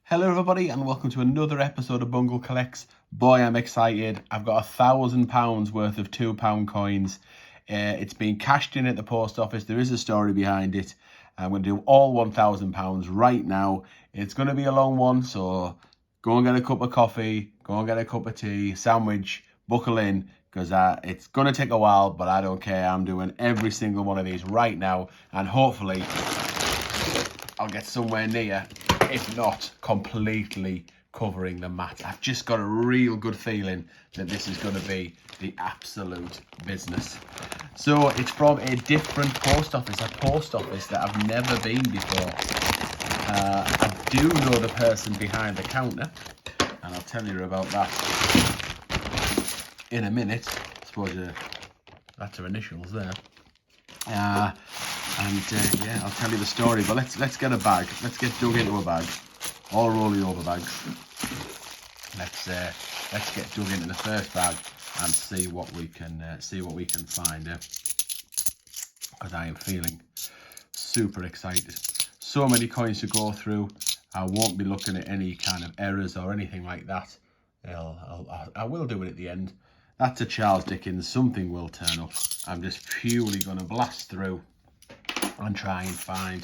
Hello everybody and welcome to another episode of Bungle Collects. Boy, I'm excited. I've got £1,000 worth of £2 coins. It's been cashed in at the post office. There is a story behind it. I'm going to do all £1,000 right now. It's going to be a long one, so go and get a cup of coffee, go and get a cup of tea, sandwich, buckle in, because it's going to take a while, but I don't care. I'm doing every single one of these right now, and hopefully I'll get somewhere near, if not completely covering the mat. I've just got a real good feeling that this is going to be the absolute business. So it's from a different post office, a post office that I've never been before. I do know the person behind the counter, and I'll tell you about that in a minute. I suppose that's her initials there. Yeah, I'll tell you the story. But let's get a bag. Let's get dug into a bag. All rolly over bags. Let's get dug into the first bag and see what we can find. Because I am feeling super excited. So many coins to go through. I won't be looking at any kind of errors or anything like that. I will do it at the end. That's a Charles Dickens. Something will turn up. I'm just purely going to blast through and try and find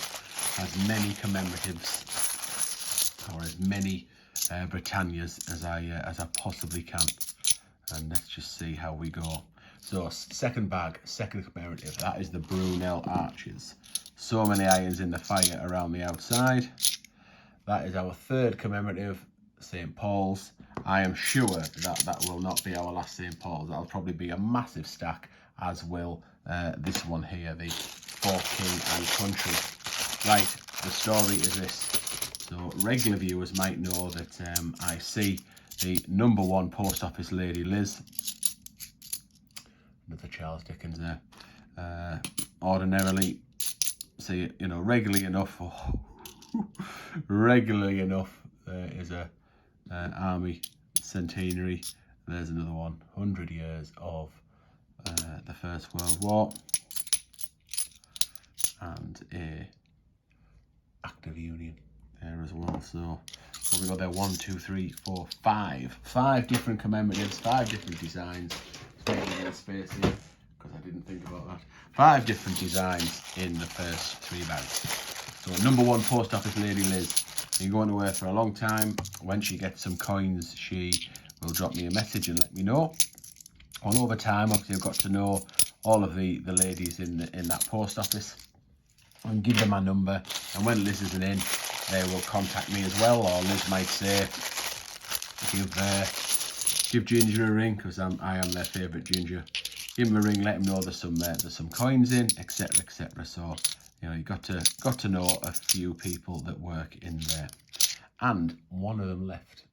as many commemoratives or as many Britannias as I possibly can. And let's just see how we go. So second bag, second commemorative. That is the Brunel Arches. So many irons in the fire around the outside. That is our third commemorative, St. Paul's. I am sure that will not be our last St. Paul's. That'll probably be a massive stack, as will this one here, the For King and Country. Right, the story is this. So regular viewers might know that I see the #1 post office Lady Liz. Another Charles Dickens there. Ordinarily, see it, regularly enough. Regularly enough, there is a army centenary. There's another one, 100 years of the First World War, and a Act of Union there as well. So we got there 1, 2, 3, 4, 5 different commemoratives, 5 different designs. Space here because I didn't think about that. 5 different designs in the first 3 bags. So #1 post office Lady Liz. Been going to her for a long time. When she gets some coins, she will drop me a message and let me know. And over time, obviously, I've got to know all of the ladies in that post office and give them my number. And when Liz isn't in, they will contact me as well. Or Liz might say, give Ginger a ring, because I am their favourite Ginger. Give him a ring, let him know there's some coins in, etc., etc. So you got to know a few people that work in there, and one of them left.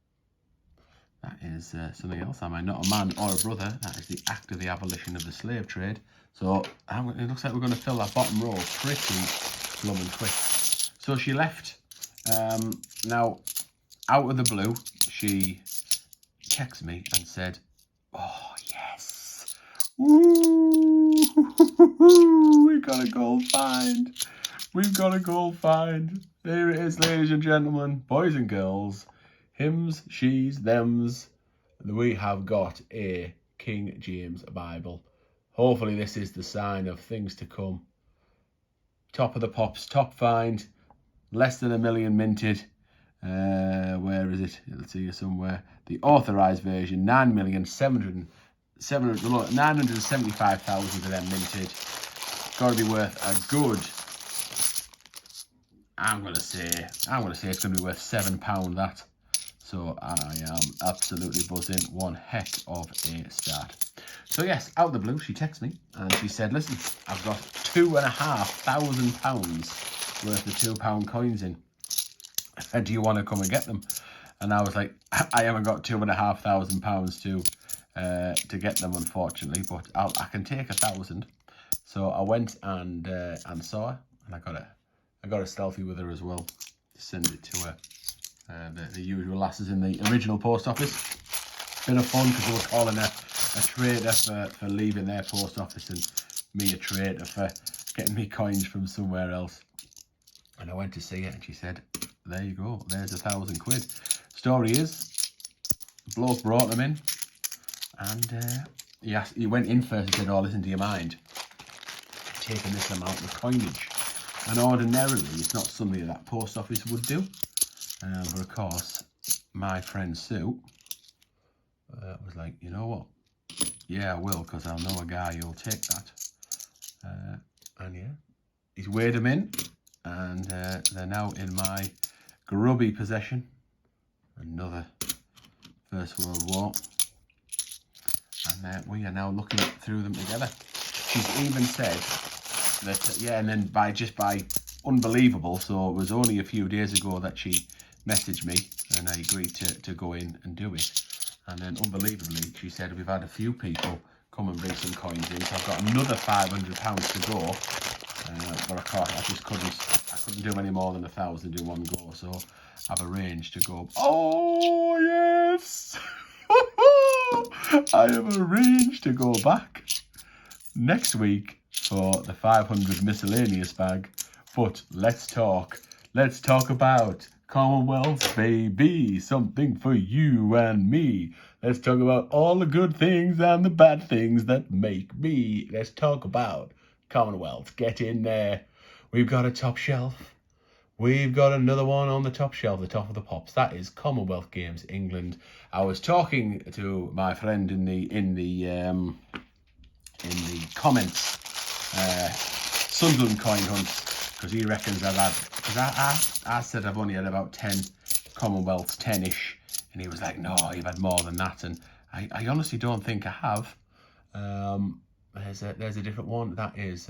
That is something else. Am I not a man or a brother? That is the Act of the Abolition of the Slave Trade. So it looks like we're going to fill that bottom row pretty blooming quick. So she left. Now, out of the blue, she texted me and said, "Oh yes, woo, we've got a gold find. We've got a gold find. There it is, ladies and gentlemen, boys and girls, hims, she's, thems. We have got a King James Bible. Hopefully this is the sign of things to come. Top of the pops, top find, less than 1 million minted. Where is it? Let's see here somewhere. The authorised version, 975,000 of them minted. Got to be worth a good. I'm gonna say it's gonna be worth £7. That. So I am absolutely buzzing. One heck of a start. So yes, out of the blue, she texted me and she said, "Listen, I've got £2,500 worth of £2 coins in. Do you want to come and get them?" And I was like, "I haven't got £2,500 to get them, unfortunately, but I can take 1,000." So I went and saw her, and I got a selfie with her as well to send it to her. The usual lasses in the original post office. Bit of fun because they were calling her a traitor for leaving their post office, and me a traitor for getting me coins from somewhere else. And I went to see her and she said, there you go. There's £1,000. Story is, the bloke brought them in, and he went in first and said, "Oh, listen to your mind. Taking this amount of coinage." And ordinarily, it's not something that post office would do. But of course, my friend Sue was like, "You know what? Yeah, I will, because I'll know a guy who'll take that." And yeah, he's weighed them in, and they're now in my grubby possession. Another First World War. And we are now looking through them together. She's even said that, yeah, and then by unbelievable, so it was only a few days ago that she messaged me and I agreed to go in and do it. And then unbelievably, she said, we've had a few people come and bring some coins in, so I've got another £500 to go. But of course, I couldn't do any more than 1,000 in one go, so I've arranged to go. Oh yes, I have arranged to go back next week for the 500 miscellaneous bag. But let's talk about Commonwealth, baby, something for you and me. Let's talk about all the good things and the bad things that make me. Let's talk about Commonwealth. Get in there. We've got a top shelf. We've got another one on the top shelf, the top of the pops. That is Commonwealth Games England. I was talking to my friend in the comments, Sunderland coin hunt, because he reckons I've had, because I said I've only had about 10 Commonwealths, 10-ish, and he was like, no, you've had more than that, and I honestly don't think I have. There's a different one. That is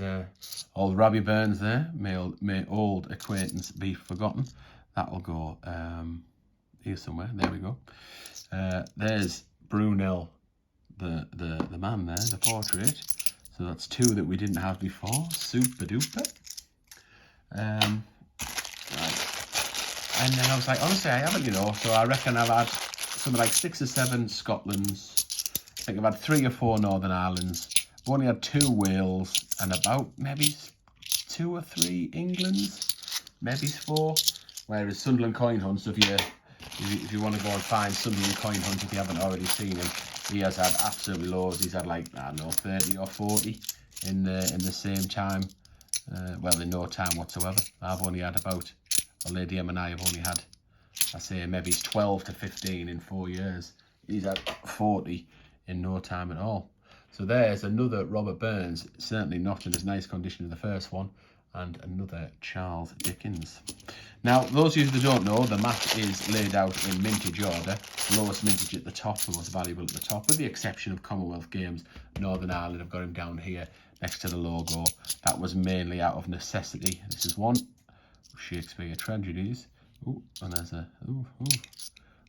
old Robbie Burns there. May old acquaintance be forgotten. That'll go here somewhere. There we go. There's Brunel, the man there, the portrait. So that's 2 that we didn't have before. Super duper. Right. And then I was like, honestly, I haven't, you know. So I reckon I've had something like 6 or 7 Scotlands. I think I've had 3 or 4 Northern Irelands. I've only had 2 Wales and about maybe 2 or 3 Englands, maybe 4. Whereas Sunderland Coin Hunt, so if you want to go and find Sunderland Coin Hunt, if you haven't already seen him, he has had absolutely loads. He's had like, I don't know, 30 or 40 in the same time. Well, in no time whatsoever. I've only had about, well, Lady M and I have only had, I say maybe 12 to 15 in 4 years. He's had 40 in no time at all. So there's another Robert Burns, certainly not in as nice condition as the first one, and another Charles Dickens. Now, those of you that don't know, the map is laid out in mintage order. Lowest mintage at the top, the most valuable at the top, with the exception of Commonwealth Games. Northern Ireland, I've got him down here next to the logo. That was mainly out of necessity. This is one Shakespeare Tragedies. Ooh, and there's a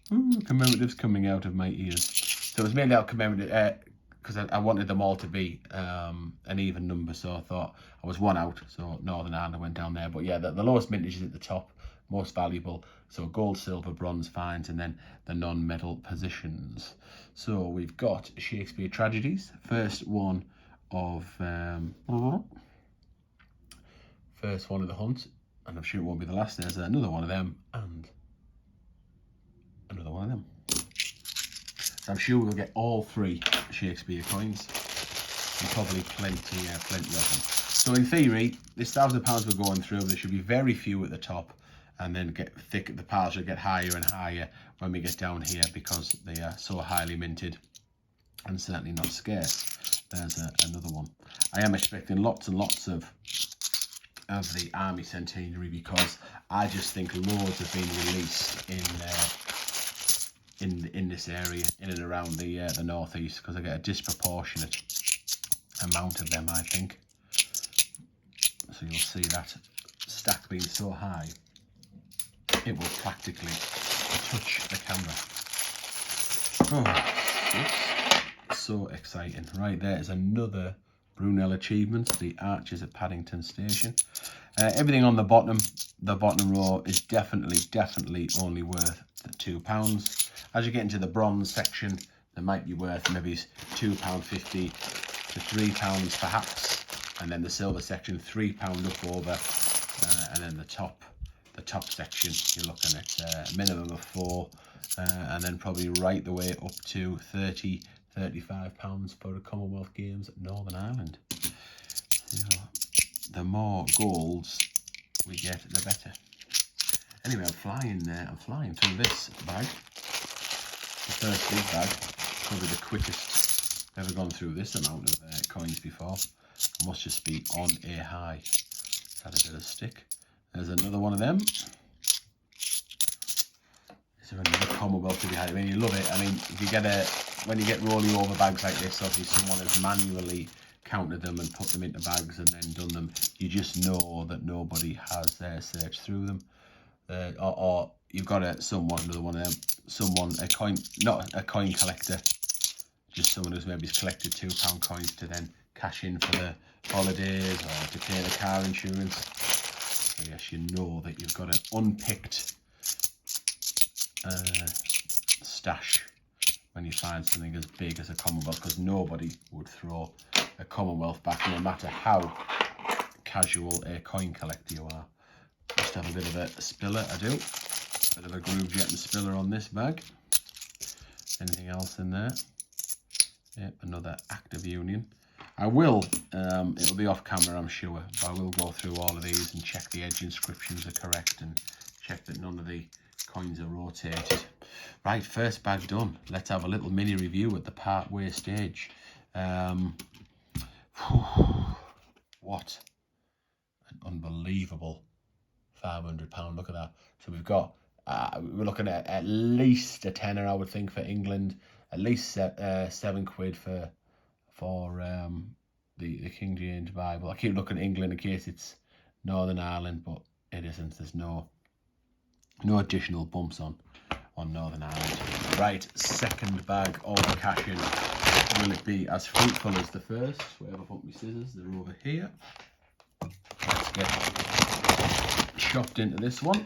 commemoratives coming out of my ears. So it was mainly out commemorative, because I wanted them all to be an even number, so I thought I was one out, so Northern Ireland went down there. But yeah, the lowest mintage is at the top, most valuable, so gold, silver, bronze finds, and then the non-medal positions. So we've got Shakespeare Tragedies, first one of the hunt, and I'm sure it won't be the last. There's another one of them, and another one of them. So I'm sure we'll get all 3 Shakespeare coins, and probably plenty of them. So in theory, this £1,000 we're going through, there should be very few at the top, and then get thick. The piles will get higher and higher when we get down here, because they are so highly minted and certainly not scarce. There's another one. I am expecting lots and lots of the Army Centenary, because I just think loads have been released in this area, in and around the northeast, because I get a disproportionate amount of them, I think. So you'll see that stack being so high, it will practically touch the camera. Oh, oops. So exciting. Right, there is another Brunel achievement, the Archers at Paddington Station. Everything on the bottom row is definitely only worth £2. As you get into the bronze section, they might be worth maybe £2.50 to £3 perhaps, and then the silver section £3 up over, and then the top the top section, you're looking at a minimum of 4, and then probably right the way up to £30–35 for the Commonwealth Games at Northern Ireland. You know, the more golds we get, the better. Anyway, I'm flying through this bag. The first big bag, probably the quickest I've ever gone through this amount of coins before. I must just be on a high. Had a bit of stick. There's another one of them. Is there another Commonwealth to be had? I mean, you love it. I mean, if you get when you get rolling over bags like this, obviously someone has manually counted them and put them into bags and then done them. You just know that nobody has searched through them. Or you've got another one of them, not a coin collector, just someone who's maybe collected £2 coins to then cash in for the holidays or to pay the car insurance. So yes, you know that you've got an unpicked stash when you find something as big as a Commonwealth, because nobody would throw a Commonwealth back, no matter how casual a coin collector you are. Just have a bit of a spiller, I do. Bit of a Groove Jet and spiller on this bag. Anything else in there? Yep, another Active Union. I will, it'll be off camera I'm sure, but I will go through all of these and check the edge inscriptions are correct and check that none of the coins are rotated. Right, first bag done. Let's have a little mini review at the part way stage. What an unbelievable £500, look at that. So we've got, we're looking at least a tenner, I would think, for England, at least £7 for the King James Bible. I keep looking at England in case it's Northern Ireland, but it isn't. There's no additional bumps on Northern Ireland. Right, second bag of cash in. Will it be as fruitful as the first? Where have I put my scissors? They're over here. Let's get chopped into this one.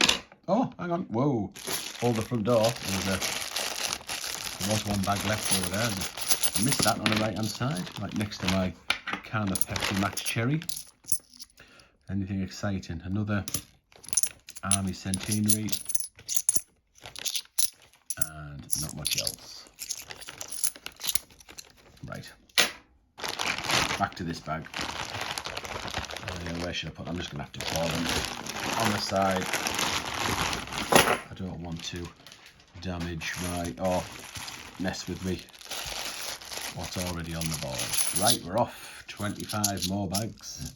Oh, hang on. Whoa. Hold the front door. There was one bag left over there. I missed that on the right hand side, right next to my can of Pepsi Max Cherry. Anything exciting? Another Army Centenary. And not much else. Right. Back to this bag. Where should I put them? I'm just going to have to pour them on the side. I don't want to damage or mess with me what's already on the board. Right, we're off. 25 more bags.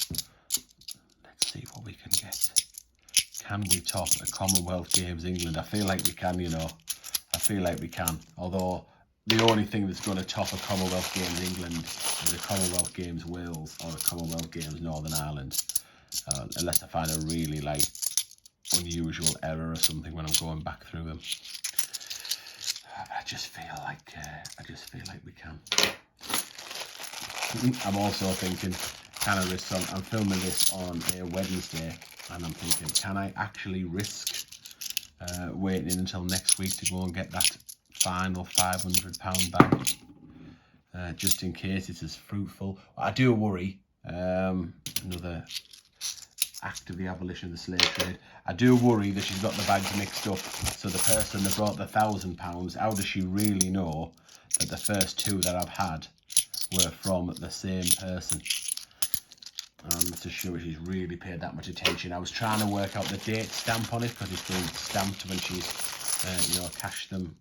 Let's see what we can get. Can we top a Commonwealth Games England? I feel like we can, you know. I feel like we can. Although the only thing that's going to top a Commonwealth Games England is a Commonwealth Games Wales or a Commonwealth Games Northern Ireland. Unless I find a really unusual error or something when I'm going back through them. I just feel like we can. I'm also thinking, can I risk on? I'm filming this on a Wednesday, and I'm thinking, can I actually risk waiting until next week to go and get that final £500 bag, just in case it's as fruitful? I do worry. Another act of the abolition of the slave trade. I do worry that she's got the bags mixed up. So the person that brought the £1,000, how does she really know that the first two that I've had were from the same person? I'm not so sure she's really paid that much attention. I was trying to work out the date stamp on it because it's been stamped when she's, cashed them,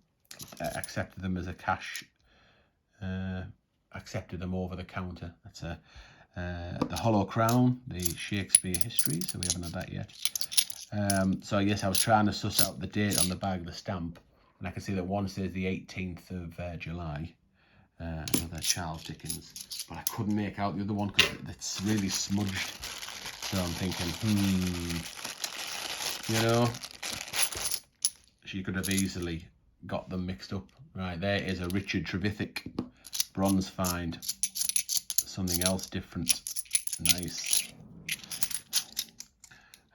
accepted them as a cash, accepted them over the counter. That's the Hollow Crown, the Shakespeare history, so we haven't had that yet. So I guess I was trying to suss out the date on the bag, the stamp, and I can see that one says the 18th of July, another Charles Dickens, but I couldn't make out the other one because it's really smudged. So I'm thinking, she could have easily got them mixed up. Right, there is a Richard Trevithick bronze find. Something else different. Nice.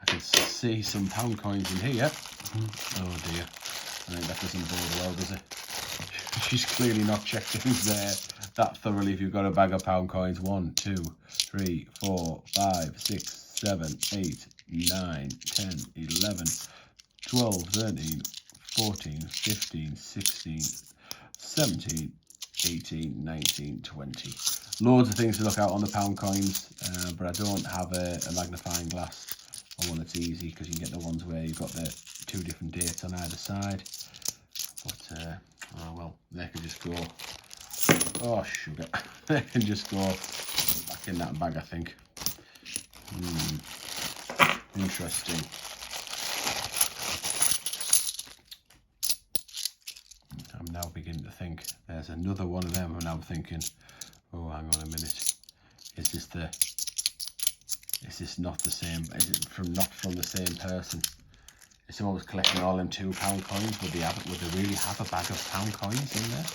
I can see some pound coins in here. Oh dear. I think that doesn't bode well, does it? She's clearly not checked things there that thoroughly if you've got a bag of pound coins. 1, 2, 3, 4, 5, 6, 7, 8, 9, 10, 11, 12, 13, 14, 15, 16, 17, 18, 19, 20. Loads of things to look out on the pound coins, but I don't have a magnifying glass on one that's easy, because you can get the ones where you've got the 2 different dates on either side. But, oh well, they can just go, oh sugar, they can just go back in that bag, I think. Interesting. I'm now beginning to think there's another one of them, and I'm thinking, oh, hang on a minute, is this not the same? Is it not from the same person? If someone was collecting all them £2 coins, would they really have a bag of pound coins in there?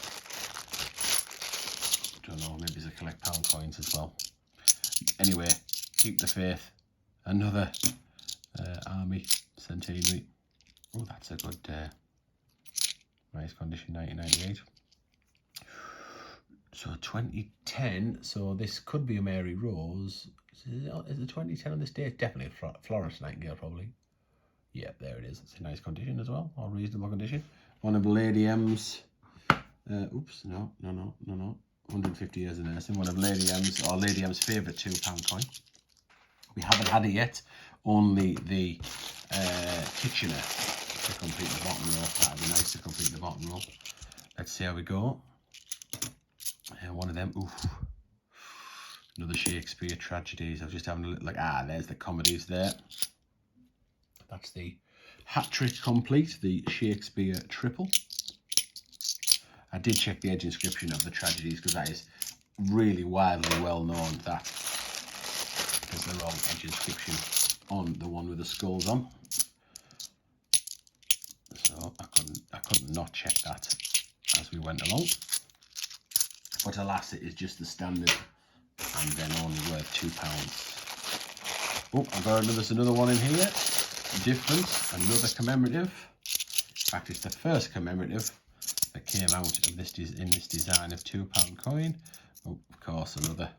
Don't know, maybe they collect pound coins as well. Anyway, keep the faith. Another Army Centenary. Oh, that's a good nice condition, 1998. So 2010, so this could be a Mary Rose. Is it 2010 on this date? Definitely a Florence Nightingale, probably. Yeah, there it is. It's a nice condition as well, or reasonable condition. One of Lady M's, oops, no. 150 years in nursing. One of Lady M's, or Lady M's favourite £2 coin. We haven't had it yet. Only the Kitchener to complete the bottom row. That'd be nice to complete the bottom row. Let's see how we go. One of them. Oof. Another Shakespeare Tragedies. I was just having a look. Like, there's the comedies there. That's the hat trick complete, the Shakespeare triple. I did check the edge inscription of the Tragedies, because that is really widely well known, that there's the wrong edge inscription on the one with the skulls on. So I couldn't not check that as we went along. But alas, it is just the standard, and then only worth £2. Oh, I've got there's another one in here. Different, another commemorative. In fact, it's the first commemorative that came out of this in this design of £2 coin. Oh, of course, another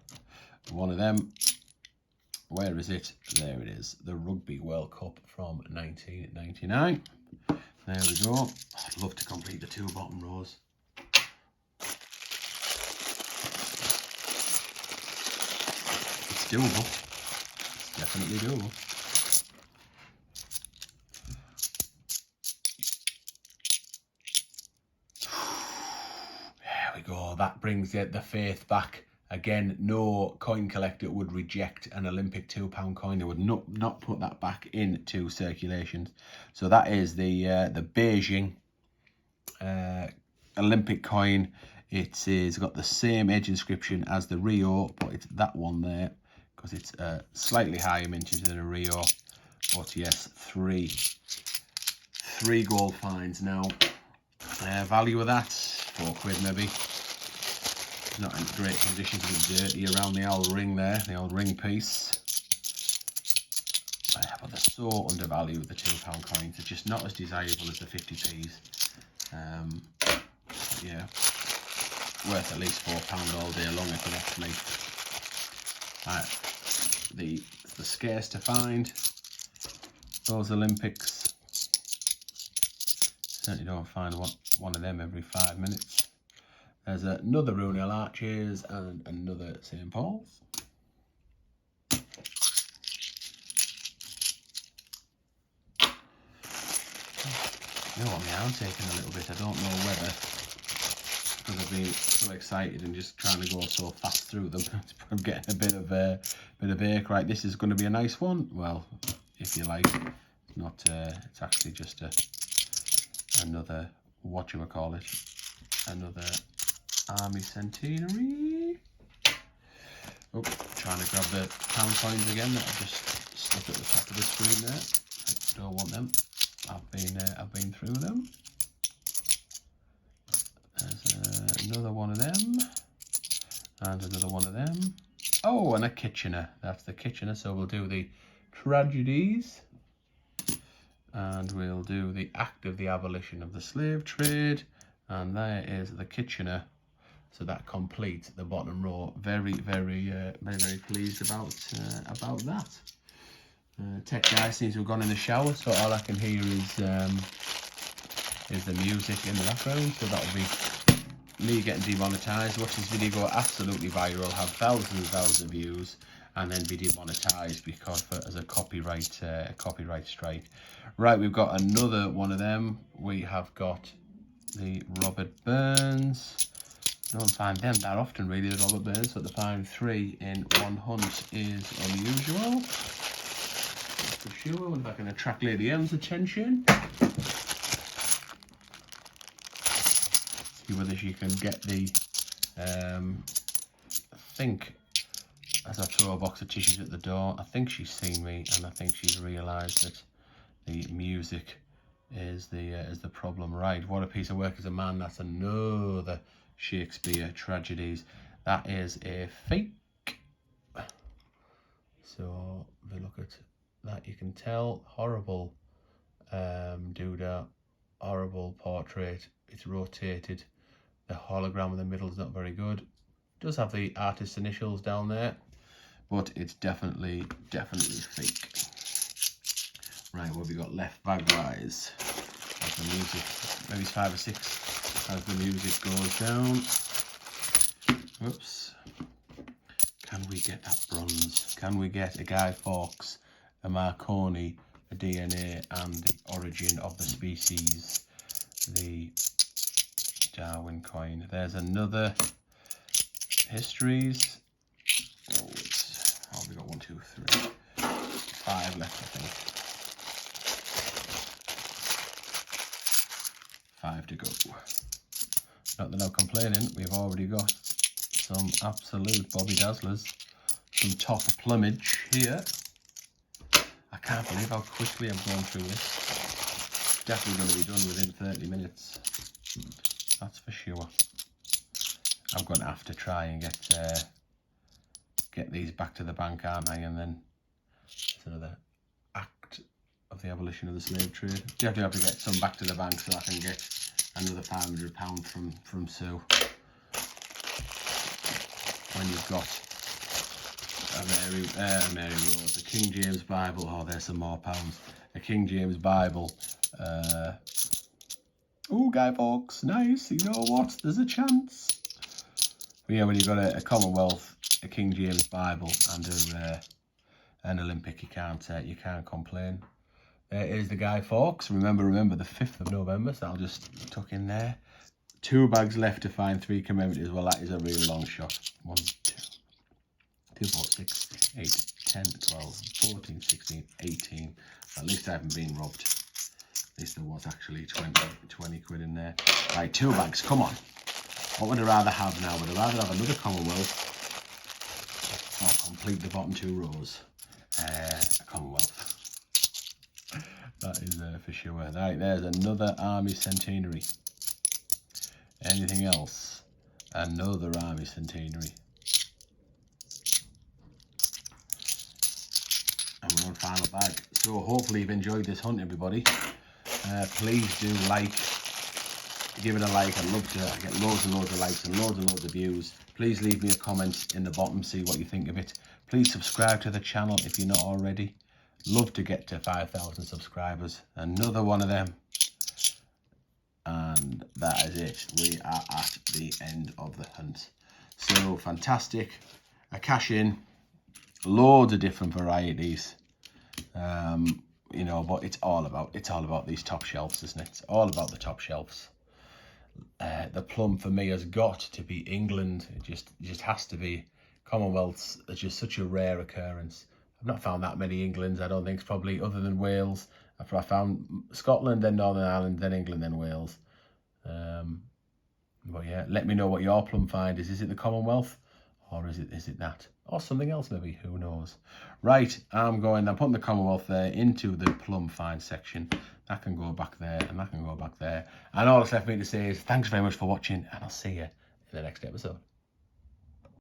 one of them. Where is it? There it is. The Rugby World Cup from 1999. There we go. I'd love to complete the 2 bottom rows. It's doable. It's definitely doable. Go. That brings the faith back. Again, no coin collector would reject an Olympic £2 coin. They would not put that back into circulation. So that is the Beijing Olympic coin. It's got the same edge inscription as the Rio, but it's that one there, because it's slightly higher mintage than a Rio. But yes, three gold fines now. Value of that, £4 maybe. Not in great condition, because it's dirty around the old ring there, the old ring piece. But they're so undervalued, the £2 coins. They're just not as desirable as the 50p's. Yeah, worth at least £4 all day long if you ask me. The scarce to find, those Olympics. Certainly don't find one of them every 5 minutes. There's another Rooney Arches and another St. Paul's. You know what, my arm taking a little bit. I don't know whether, because I've been so excited and just trying to go so fast through them, I'm getting a bit of ache. Right, this is going to be a nice one. Well, if you like, it's not. It's actually just another, what you would call it, another Army Centenary. Oh, trying to grab the pound coins again that I just stuck at the top of the screen there. I don't want them. I've been through them. There's another one of them, and another one of them. Oh, and a Kitchener. That's the Kitchener. So we'll do the Tragedies, and we'll do the Act of the Abolition of the Slave Trade, and there is the Kitchener. So that completes the bottom row. Very pleased about that. Tech guy seems to have gone in the shower, so all I can hear is the music in the background. So that'll be me getting demonetized. Watch this video go absolutely viral, have thousands and thousands of views, and then be demonetized because as a copyright strike. Right, we've got another one of them. We have got the Robert Burns. Don't find them that often really, the Robert Burns, but to find 3 in one hunt is unusual. For sure. Wonder if I can attract Lady M's attention. See whether she can get the I think as I throw a box of tissues at the door, I think she's seen me and I think she's realised that the music is the problem. Right, What a Piece of Work Is a Man. That's another Shakespeare tragedies. That is a fake. So if we look at that, you can tell horrible doodah, horrible portrait. It's rotated. The hologram in the middle is not very good. It does have the artist's initials down there, but it's definitely fake. Right, what have we got left bag wise? As the music, maybe 5 or 6 as the music goes down. Oops. Can we get that bronze? Can we get a Guy Fawkes, a Marconi, a DNA, and the origin of the species, the Darwin coin? There's another histories. Oh, we got 1, 2, 3, 5 left, I think. 5 to go. Not that I'm complaining, we've already got some absolute Bobby Dazzlers, some top plumage here. I can't believe how quickly I'm going through this. Definitely going to be done within 30 minutes. That's for sure. I'm going to have to try and get these back to the bank, aren't I? And then it's another act of the abolition of the slave trade. Definitely have to get some back to the bank so I can get another £500 from Sue. When you've got a Mary Rose, a King James Bible. Oh, there's some more pounds. A King James Bible. Oh, Guy Fawkes, nice. You know what? There's a chance. But yeah, when you've got a Commonwealth, a King James Bible, and an Olympic, you can't complain. There is the Guy Fawkes. Remember the 5th of November. So I'll just tuck in there. 2 bags left to find 3 commemorative. Well, that is a real long shot. 1, 2, 4, 6, 8, 10, 12, 14, 16, 18. At least I haven't been robbed. At least there was actually 20 quid in there. Right, 2 bags. Come on. What would I rather have now? Would I rather have another Commonwealth or complete the bottom 2 rows? A Commonwealth. That is for sure. Right, there's another Army Centenary. Anything else? Another Army Centenary. And we're on final bag. So hopefully you've enjoyed this hunt, everybody. Please do like. Give it a like. I'd love to get loads and loads of likes and loads of views. Please leave me a comment in the bottom, see what you think of it. Please subscribe to the channel if you're not already. Love to get to 5,000 subscribers. Another one of them. And that is it. We are at the end of the hunt. So fantastic. A cash in. Loads of different varieties. You know, but it's all about these top shelves, isn't it? It's all about the top shelves. The plum for me has got to be England. It just has to be. Commonwealths are just such a rare occurrence. I've not found that many Englands, I don't think. It's probably, other than Wales. I found Scotland, then Northern Ireland, then England, then Wales. But yeah, let me know what your plum find is. Is it the Commonwealth? Or is it that? Or something else maybe, who knows? Right, I'm putting the Commonwealth there into the plum find section. That can go back there and that can go back there. And all that's left for me to say is thanks very much for watching, and I'll see you in the next episode.